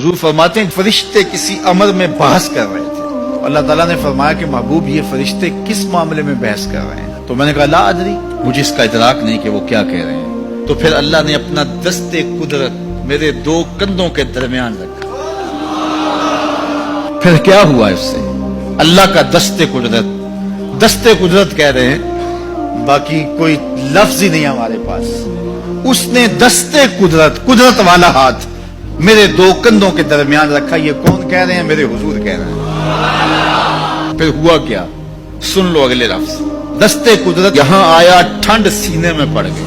हुजूर फरमाते हैं फरिश्ते किसी अमर में बहस कर रहे थे, अल्लाह ताला ने फरमाया कि महबूब ये फरिश्ते किस मामले में बहस कर रहे हैं? तो मैंने कहा ला अदरी, मुझे इसका इदराक नहीं कि वो क्या कह रहे हैं। तो फिर अल्लाह ने अपना दस्ते कुदरत मेरे दो कंधों के दरमियान रखा। फिर क्या हुआ इससे? अल्लाह का दस्ते कुदरत कह रहे हैं, बाकी कोई लफ्ज ही नहीं हमारे पास। उसने दस्ते कुदरत वाला हाथ मेरे दो कंधों के दरमियान रखा। ये कौन कह रहे हैं? मेरे हुजूर कह रहे हैं। फिर हुआ क्या? सुन लो अगले लफ्ज। दस्ते कुदरत यहां आया, ठंड सीने में पड़ गई।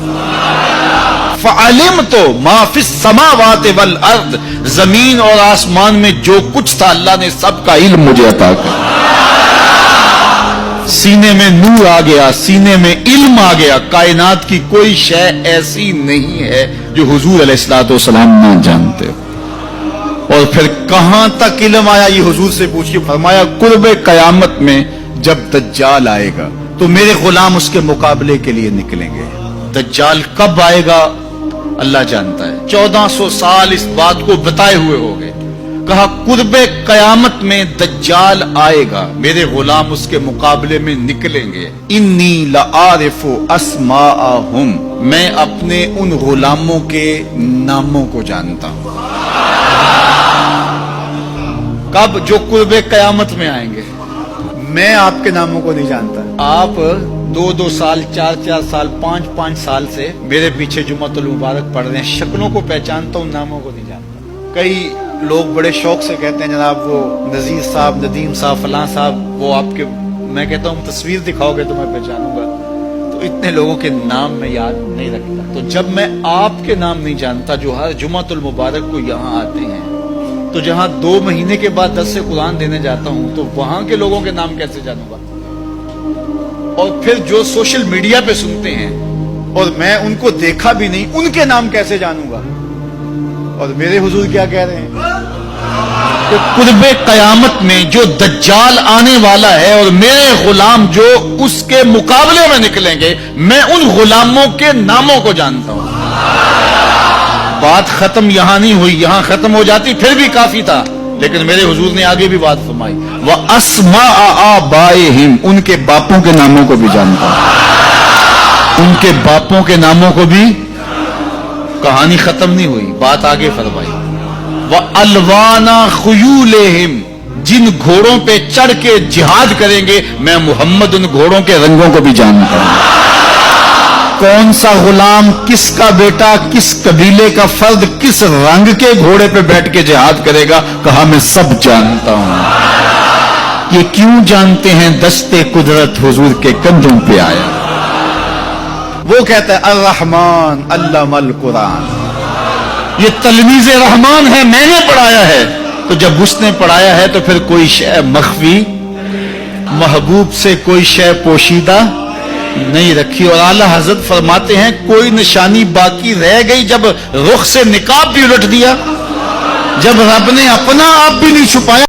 फ़अलिम तो माफिस समावात वल अर्द, जमीन और आसमान में जो कुछ था अल्लाह ने सबका इल्म मुझे अता कर। सीने में नूर आ गया, सीने में इल्म आ गया। कायनात की कोई शय ऐसी नहीं है जो हुजूर अलैहिस्सलाम ना जानते। और फिर कहां तक इल्म आया ये हुजूर से पूछिए। फरमाया कुर्बे कयामत में जब दज्जाल आएगा तो मेरे गुलाम उसके मुकाबले के लिए निकलेंगे। दज्जाल कब आएगा अल्लाह जानता है। 1400 साल इस बात को बताए हुए हो गए। कहा कुर्बे कयामत में दज्जाल आएगा, मेरे गुलाम उसके मुकाबले में निकलेंगे। इन्नी लआरिफु अस्माअहुम, मैं अपने उन गुलामों के नामों को जानता हूं। कब? जो कुर्बे कयामत में आएंगे। मैं आपके नामों को नहीं जानता। आप 2-2 साल, 4-4 साल, 5-5 साल से मेरे पीछे जुम्मतुल मुबारक पढ़ रहे हैं, शक्लों को पहचानता हूं, नामों को नहीं जानता। कई लोग बड़े शौक से कहते हैं जनाब वो नजीर साहब, नदीम साहब, फलां साहब, वो आपके, मैं कहता हूं तस्वीर दिखाओगे तो मैं पहचानूंगा। तो इतने लोगों के नाम मैं याद नहीं रखता। तो जब मैं आपके नाम नहीं जानता जो हर जुम्मतुल मुबारक को यहाँ आते हैं, तो जहां 2 महीने के बाद 10 से कुरान देने जाता हूं तो वहां के लोगों के नाम कैसे जानूंगा? और फिर जो सोशल मीडिया पे सुनते हैं और मैं उनको देखा भी नहीं, उनके नाम कैसे जानूंगा? और मेरे हुजूर क्या कह रहे हैं कि कुर्बे कयामत में जो दज्जाल आने वाला है और मेरे गुलाम जो उसके मुकाबले में निकलेंगे, मैं उन गुलामों के नामों को जानता हूं। बात खत्म यहां नहीं हुई, यहां खत्म हो जाती फिर भी काफी था, लेकिन मेरे हुजूर ने आगे भी बात फरमाई। वह अस्माअ आबाइहिम, उनके बापों के नामों को भी जानता हूं। उनके बापों के नामों को भी। कहानी खत्म नहीं हुई, बात आगे फरमाई। वह अलवाना खुयूलेहिम, जिन घोड़ों पे चढ़ के जिहाद करेंगे, मैं मोहम्मद उन घोड़ों के रंगों को भी जानता हूं। कौन सा गुलाम, किसका बेटा, किस कबीले का फर्द, किस रंग के घोड़े पे बैठ के जिहाद करेगा, कहा मैं सब जानता हूं। ये क्यों जानते हैं? दस्ते कुदरत हुजूर के कंधों पे आया। वो कहता है अर्रहमान अल्लमल कुरान, ये तलमीज़े रहमान है, मैंने पढ़ाया है। तो जब उसने पढ़ाया है तो फिर कोई शय मख्फी, महबूब से कोई शय पोशीदा नहीं रखी। और आला हजरत फरमाते हैं कोई निशानी बाकी रह गई जब रुख से निकाब भी उलट दिया, जब रब ने अपना आप भी नहीं छुपाया।